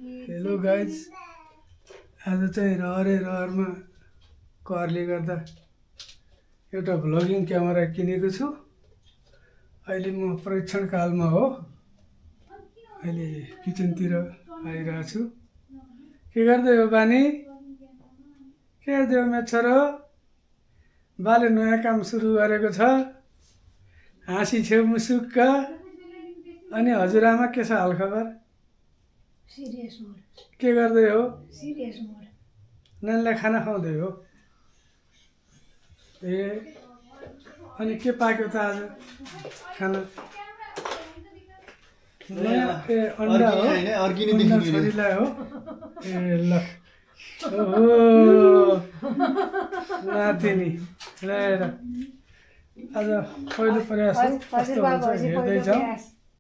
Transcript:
Hello guys, आज चाहिँ रहरमा करले गर्दा एउटा भ्लगिङ क्यामेरा किनेको छु। अहिले म परीक्षण कालमा हो। अहिले किचनतिर आइरहेको छु। के गर्दै हो बानी? के गर्दै हो मेच्छर? बाले नयाँ काम सुरु गरेको छ। हाँसी छेउ मुसुक्क। अनि हजुरआमा के छ हालखबर? सिरियस मोड। के गर्दै हो? सिरियस मोड। नानीलाई खाना खुवाउँदै हो? ए अनि के पाक्यो त आज खाना? नयाँ अन्डा हो? अन्डा छोरीलाई हो? ए ल, ओहो नातिनी ल्याएर आज पहिलो प्रयास हो। कस्तो हुन्छ हेर्दै जाउँ।